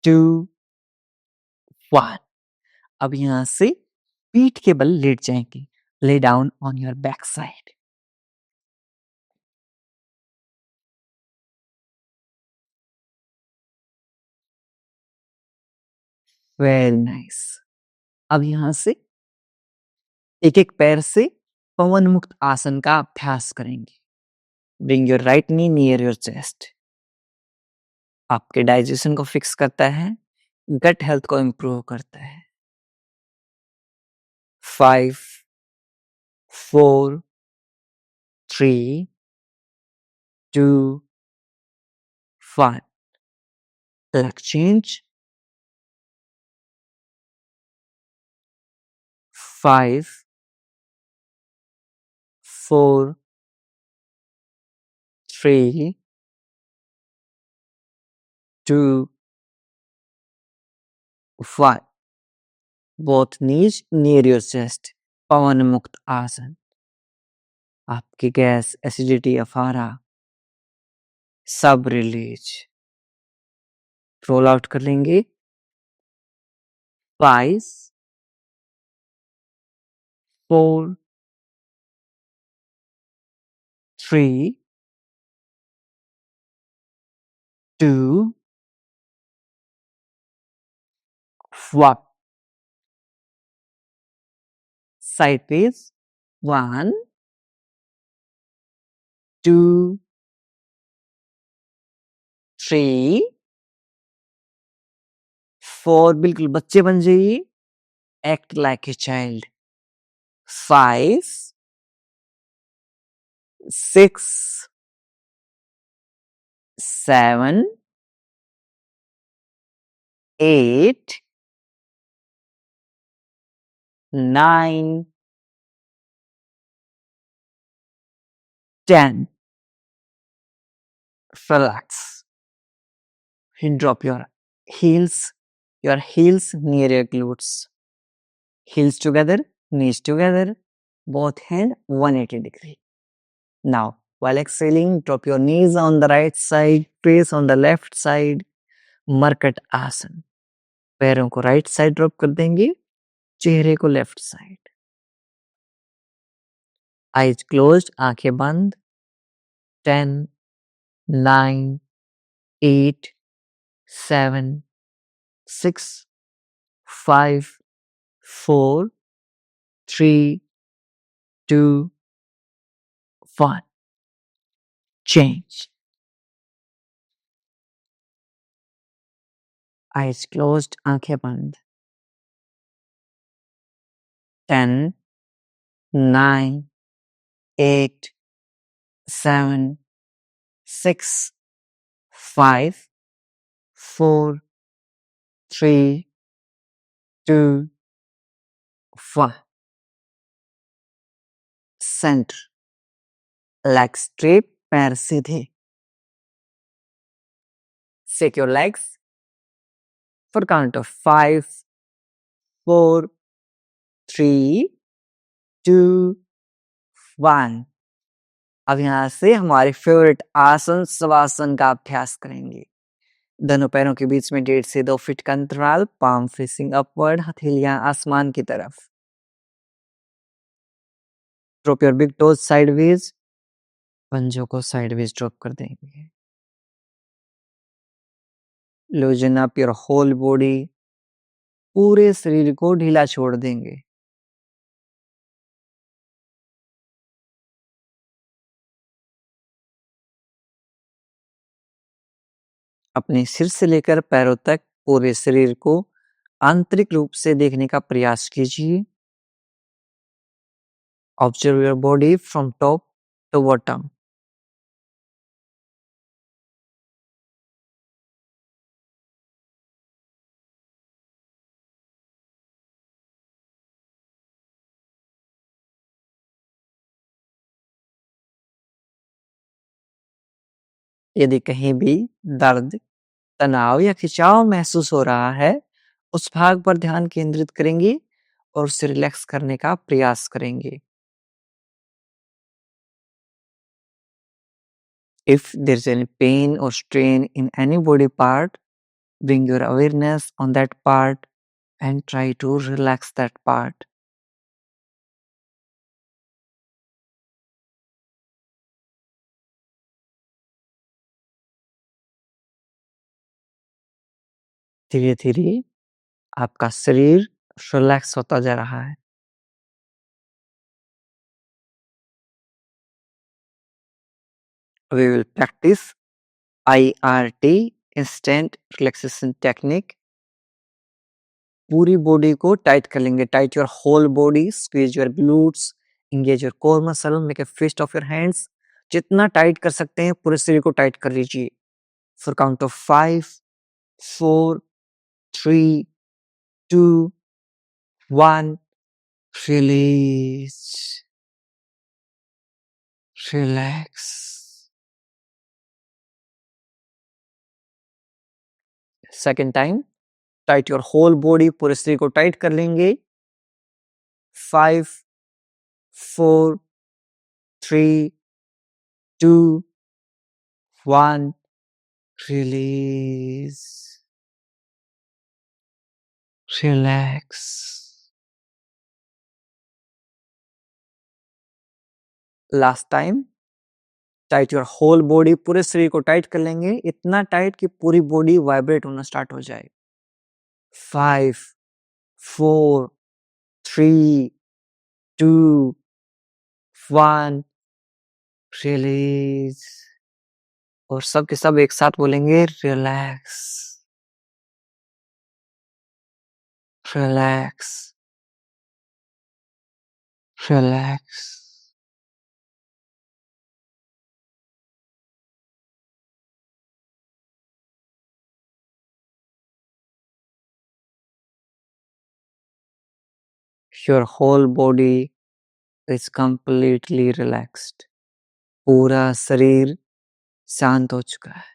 2, 1। अब यहां से पीठ के बल लेट जाएंगे। Lay down on your back side. Very nice. अब यहां से एक एक पैर से पवन मुक्त आसन का अभ्यास करेंगे। Bring your right knee near your chest. आपके डाइजेशन को फिक्स करता है, गट हेल्थ को इंप्रूव करता है। 5, 4, 3, 2, 1। Leg change, 5, 4, 3, 2, 1. Both knees near your chest. पवन मुक्त आसन. आपकी गैस, एसिडिटी, अफारा सब रिलीज. रोल आउट कर लेंगे. 5, 4, 3, 2, 1. Sideways. 1, 2, 3, 4. बिल्कुल बच्चे बन जाइए. Act like a child. 5, 6, 7, 8, 9, 10. Relax. And drop your heels near your glutes. Heels together, knees together, both hand 180 degree. Now, while exhaling, drop your knees on the right side, face on the left side. मरकट आसन. पैरों को right side drop कर देंगे, चेहरे को left side. Eyes closed, आंखें बंद. 10, 9, 8, 7, 6, 5, 4, 3, 2, 1. Change. Eyes closed, आंखें बंद. 10, 9, 8, 7, 6, 5, 4, 3, 2, 1. Center. Legs straight, पैर सीधे. Shake your legs for count of 5, 4, 3, 2, 1. अब यहाँ से हमारे फेवरेट आसन शवासन का अभ्यास करेंगे. दोनों पैरों के बीच में 1.5 से 2 फीट का अंतराल, पाम फेसिंग अपवर्ड, हथेलियां आसमान की तरफ. Drop your big toes sideways. पंजों को साइडवेज ड्रॉप कर देंगे. Loosen up your whole body. पूरे शरीर को ढीला छोड़ देंगे. अपने सिर से लेकर पैरों तक पूरे शरीर को आंतरिक रूप से देखने का प्रयास कीजिए. Observe your body from top to bottom. यदि कहीं भी दर्द, तनाव या खिंचाव महसूस हो रहा है, उस भाग पर ध्यान केंद्रित करेंगे और उसे रिलैक्स करने का प्रयास करेंगे. If there's any pain or strain in any body part, bring your awareness on that part and try to relax that part. धीरे धीरे आपका शरीर रिलैक्स होता जा रहा है. We will practice IRT, Instant Relaxation Technique. पूरी बॉडी को टाइट कर लेंगे. Tight your whole body, squeeze your glutes, engage your core muscle, make a fist of your hands. जितना टाइट कर सकते हैं पूरे शरीर को टाइट कर लीजिए. For count of 5, 4, 3, 2, 1. release, relax. Second time, tight your whole body, पूरे शरीर को टाइट कर लेंगे। 5, 4, 3, 2, 1, release, relax. Last time, tight your whole body, पूरे शरीर को टाइट कर लेंगे, इतना टाइट कि पूरी बॉडी वाइब्रेट होना स्टार्ट हो जाए। 5, 4, 3, 2, 1, रिलीज। और सब के सब एक साथ बोलेंगे relax, relax, relax. Your whole body is completely relaxed. पूरा शरीर शांत हो चुका है।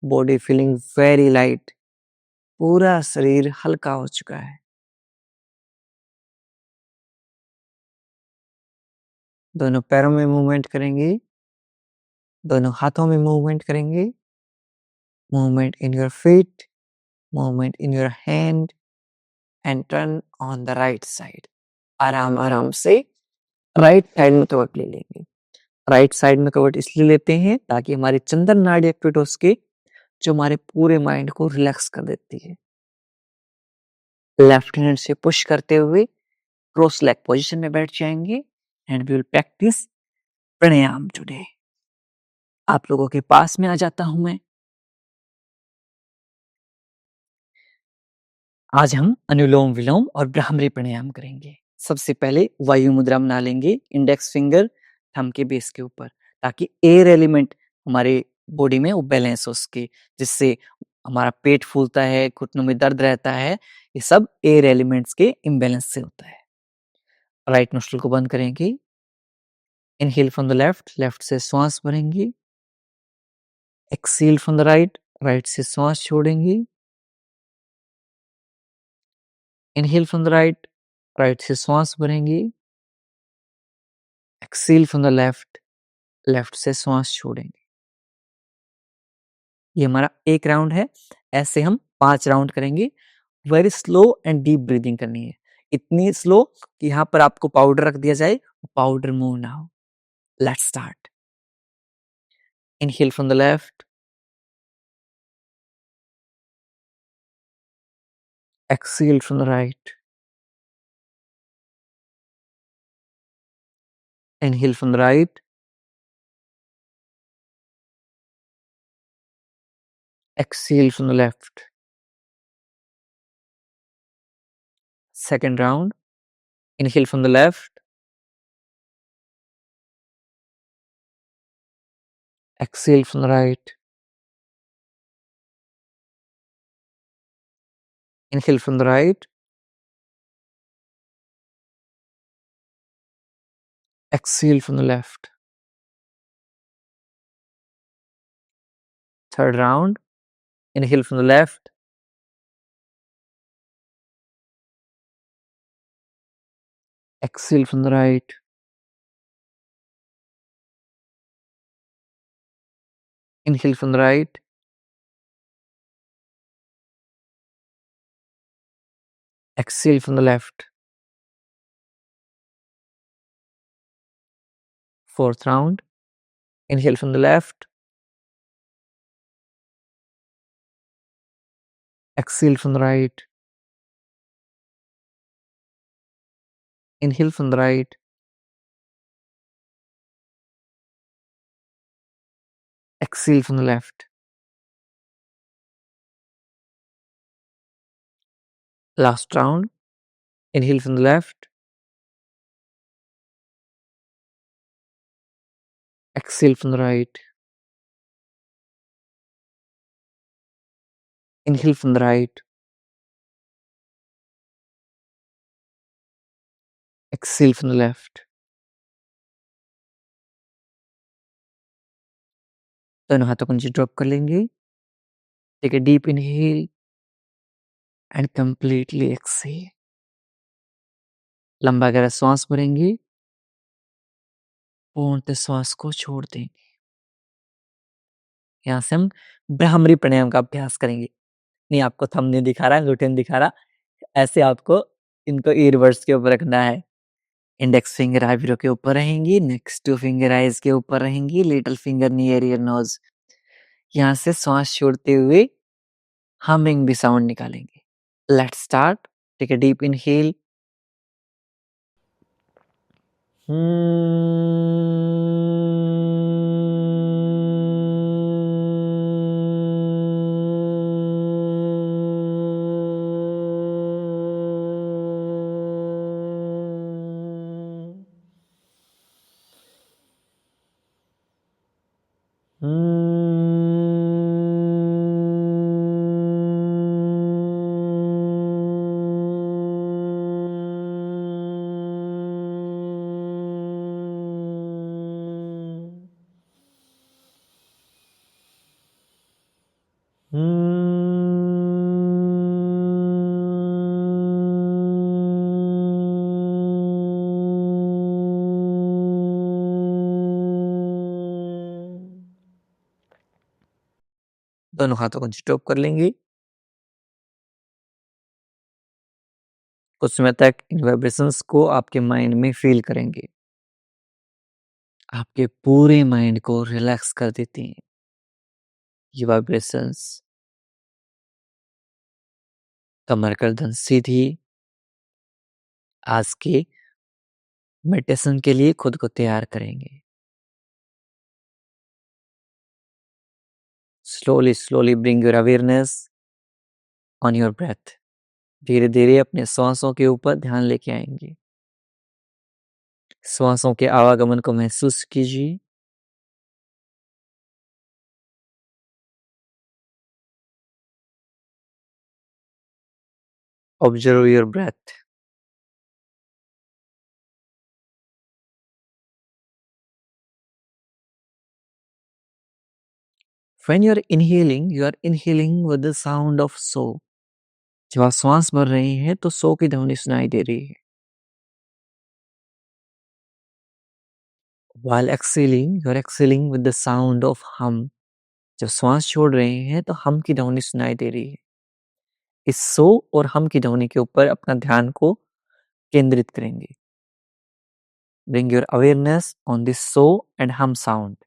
बॉडी फीलिंग वेरी लाइट, पूरा शरीर हल्का हो चुका है। दोनों पैरों में मूवमेंट करेंगे, दोनों हाथों में मूवमेंट करेंगे। Movement in your feet, movement in your hand and turn on the right side. आराम आराम से राइट साइड में कवट ले लेंगे। राइट साइड में कवट इसलिए लेते हैं ताकि हमारी चंद्र नाड़ी एक्टिवेट हो सके, जो हमारे पूरे माइंड को रिलैक्स कर देती है। लेफ्ट हैंड से पुश करते हुए क्रॉस लेग पोजीशन में बैठ जाएंगे and we will practice pranayama today. आप लोगों के पास में आ जाता हूं मैं। आज हम अनुलोम विलोम और ब्राह्मरी प्राणायाम करेंगे। सबसे पहले वायु मुद्रा बना लेंगे, इंडेक्स फिंगर थंब के बेस के ऊपर, ताकि एयर एलिमेंट हमारे बॉडी में वो बैलेंस हो सके, जिससे हमारा पेट फूलता है, घुटनों में दर्द रहता है, ये सब एयर एलिमेंट्स के इम्बैलेंस से होता है। राइट नोस्ट्रल को बंद करेंगे। Inhale from the left, left से श्वास भरेंगे। Exhale from the right, right से श्वास छोड़ेंगे। Inhale from the right, right से श्वास भरेंगे। Exhale from the left, left से श्वास छोड़ेंगे। ये हमारा एक राउंड है। ऐसे हम 5 राउंड करेंगे। Very slow and deep breathing करनी है, इतनी स्लो कि यहाँ पर आपको पाउडर रख दिया जाए, पाउडर मूव ना हो। Let's start. Inhale from the left, exhale from the right, inhale from the right, exhale from the left. Second round, inhale from the left, exhale from the right, inhale from the right, exhale from the left. Third round, inhale from the left, exhale from the right, inhale from the right, exhale from the left. Fourth round, inhale from the left, exhale from the right, inhale from the right, exhale from the left. Last round, inhale from the left, exhale from the right, inhale from the right, Exhale from the left. दोनों हाथों को नीचे drop कर लेंगे. Take a deep inhale and completely exhale. लंबा गहरा श्वास भरेंगे. पूर्णतः श्वास को छोड़ देंगे. यहाँ से हम ब्राह्मरी प्राणायाम का अभ्यास करेंगे. नहीं, आपको थंब नहीं दिखा रहा है, रूटीन दिखा रहा. ऐसे आपको इनको ईयरबड्स के ऊपर रखना है. इंडेक्स फिंगर आईब्रो के ऊपर रहेंगी, नेक्स्ट टू फिंगर आईज के ऊपर रहेंगी, little finger near your nose. यहाँ से श्वास छोड़ते हुए हमिंग भी साउंड निकालेंगे. Let's start. Take a deep inhale. दोनों हाथों को स्टॉप कर लेंगे. कुछ समय तक इन वाइब्रेशंस को आपके माइंड में फील करेंगे. आपके पूरे माइंड को रिलैक्स कर देती हैं ये वाइब्रेशंस. कमर गर्दन सीधी. आज के मेडिटेशन के लिए खुद को तैयार करेंगे. Slowly bring your awareness on your breath. धीरे धीरे अपने श्वासों के ऊपर ध्यान लेके आएंगे. श्वासों के आवागमन को महसूस कीजिए. Observe your breath. When you are inhaling with the sound of so. जब आप श्वास भर रहे हैं तो सो की ध्वनि सुनाई दे रही है. While exhaling, you are exhaling with the sound of hum. जब श्वास छोड़ रहे हैं तो हम की ध्वनि सुनाई दे रही है. इस सो और हम की ध्वनि के ऊपर अपना ध्यान को केंद्रित करेंगे. Bring your awareness on this so and hum sound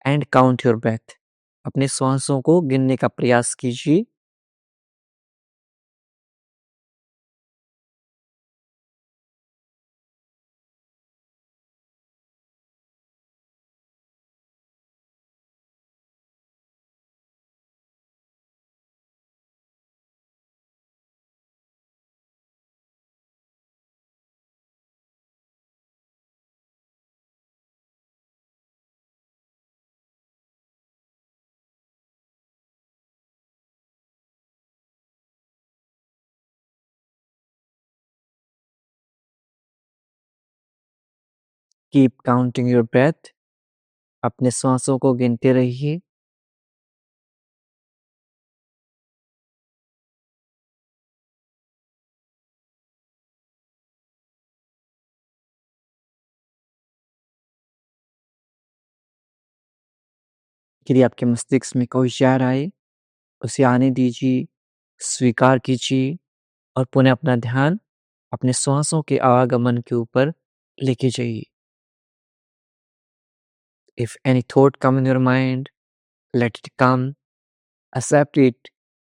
and count your breath. अपने श्वासों को गिनने का प्रयास कीजिए. Keep counting your breath. अपने श्वासों को गिनते रहिए. यदि आपके मस्तिष्क में कोई विचार आए, उसे आने दीजिए, स्वीकार कीजिए और पुनः अपना ध्यान अपने श्वासों के आवागमन के ऊपर लेके जाइए. If any thought come in your mind, let it come, accept it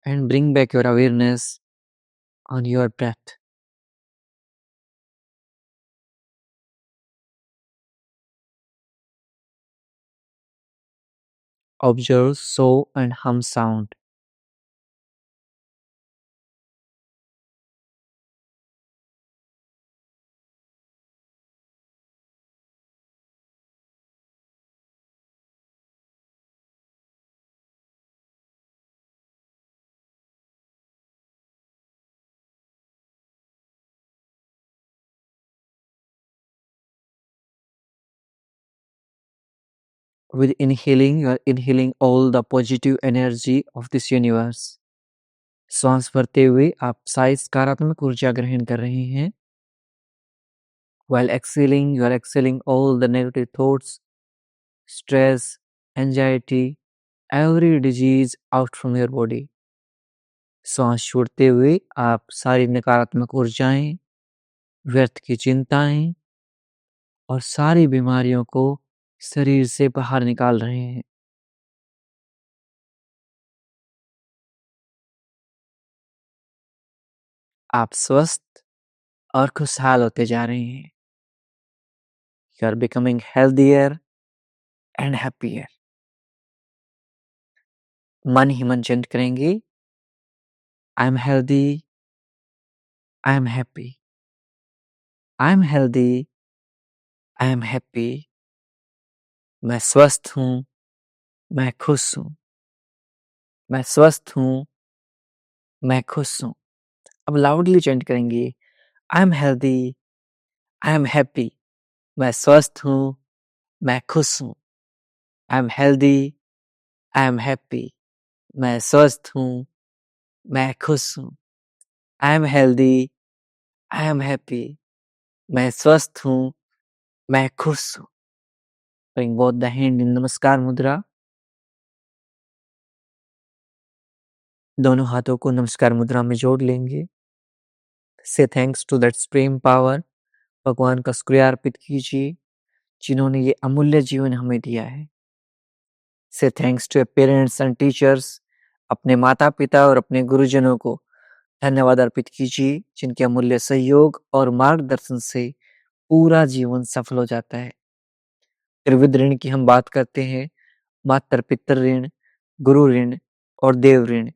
and bring back your awareness on your breath. Observe so and hum sound. With inhaling, you are inhaling all the positive energy of this universe. श्वास भरते हुए आप सारी सकारात्मक ऊर्जा ग्रहण कर रहे हैं. While exhaling, you are exhaling all the negative thoughts, stress, anxiety, every disease out from your body. श्वास छोड़ते हुए आप सारी नकारात्मक ऊर्जाएं, व्यर्थ की चिंताएं और सारी बीमारियों को शरीर से बाहर निकाल रहे हैं. आप स्वस्थ और खुशहाल होते जा रहे हैं. You are becoming healthier and happier. मन ही मन चिंत करेंगे. I am healthy. I am happy. I am healthy. I am happy. मैं स्वस्थ हूँ. मैं खुश हूँ. मैं स्वस्थ हूँ. मैं खुश हूँ. अब लाउडली चेंट करेंगे. I am healthy. I am happy. मैं स्वस्थ हूँ. मैं खुश हूँ. I am healthy. I am happy. मैं स्वस्थ हूँ. मैं खुश हूँ. I am healthy. I am happy. मैं स्वस्थ हूँ. मैं खुश हूँ. Bring both the hand in नमस्कार मुद्रा. दोनों हाथों को नमस्कार मुद्रा में जोड़ लेंगे. Say thanks to that supreme power. भगवान का शुक्रिया अर्पित कीजिए जिन्होंने ये अमूल्य जीवन हमें दिया है. Say thanks to your parents and teachers. अपने माता पिता और अपने गुरुजनों को धन्यवाद अर्पित कीजिए जिनके अमूल्य सहयोग और मार्गदर्शन से पूरा जीवन सफल हो जाता है. त्रिविध ऋण की हम बात करते हैं. मातर पितर ऋण, गुरु ऋण और देव ऋण.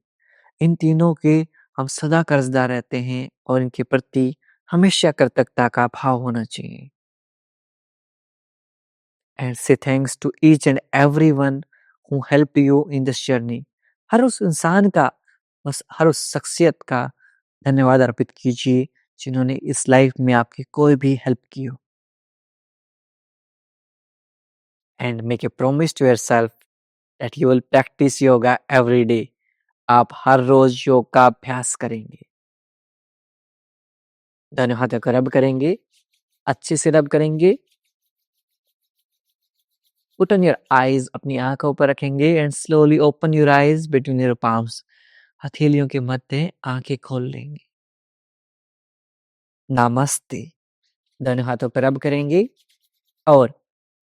इन तीनों के हम सदा कर्जदार रहते हैं और इनके प्रति हमेशा कृतज्ञता का भाव होना चाहिए. And say thanks to each and everyone who helped you in this journey. हर उस इंसान का, हर उस शख्सियत का धन्यवाद अर्पित कीजिए जिन्होंने इस लाइफ में आपकी कोई भी हेल्प की हो. And make a promise to yourself that you will practice yoga every day. आप हर रोज योग का अभ्यास करेंगे. दोनों हाथों को रब करेंगे. अच्छे से रब करेंगे. Put on your eyes, अपनी आंखों पर रखेंगे and slowly open your eyes between your palms. हथेलियों के मध्य आंखें खोल लेंगे. नमस्ते. दोनों हाथों पर रब करेंगे और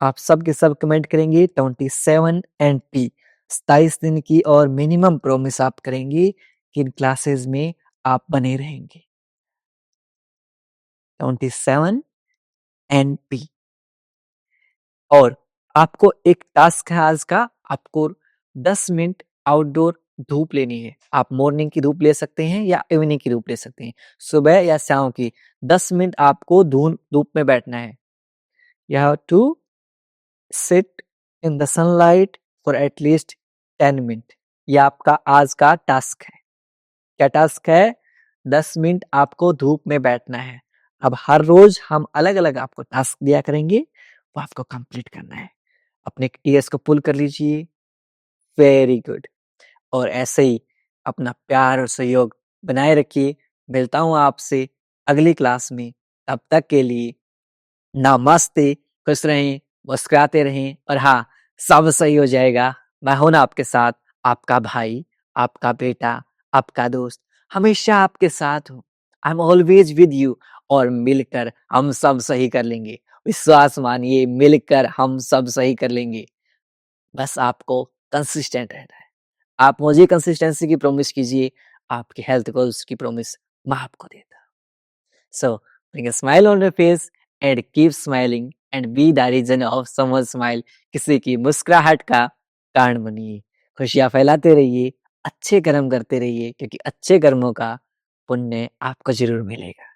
आप सब के सब कमेंट करेंगे 27 NP 27 दिन की और मिनिमम प्रॉमिस आप करेंगे कि इन क्लासेस में आप बने रहेंगे. 27 NP. और आपको एक टास्क है आज का. आपको 10 मिनट आउटडोर धूप लेनी है. आप मॉर्निंग की धूप ले सकते हैं या इवनिंग की धूप ले सकते हैं. सुबह या शाम की 10 मिनट आपको धूप में बैठना है. You have to sit in the sunlight for at least 10 minute. ये आपका आज का टास्क है. क्या टास्क है? 10 मिनट आपको धूप में बैठना है. अब हर रोज हम अलग अलग आपको टास्क दिया करेंगे, वो आपको कंप्लीट करना है. अपने ईयर्स को पुल कर लीजिए. Very good. और ऐसे ही अपना प्यार और सहयोग बनाए रखिए. मिलता हूँ आपसे अगली क्लास में. तब तक के लिए नमस्ते. खुश रहें, मुस्कुराते रहें और हाँ, सब सही हो जाएगा. मैं हूं ना आपके साथ. आपका भाई, आपका बेटा, आपका दोस्त, हमेशा आपके साथ हूँ. I am always with you. और मिलकर हम सब सही कर लेंगे. विश्वास मानिए, मिलकर हम सब सही कर लेंगे. बस आपको कंसिस्टेंट रहना है. आप मुझे कंसिस्टेंसी की प्रॉमिस कीजिए. आपके हेल्थ गोल्स की प्रॉमिस मैं आपको देता हूँ. So bring a smile on your face and keep smiling and be the reason of someone's smile. किसी की मुस्कुराहट का कारण बनिए. खुशियां फैलाते रहिए. अच्छे कर्म करते रहिए क्योंकि अच्छे कर्मों का पुण्य आपको जरूर मिलेगा.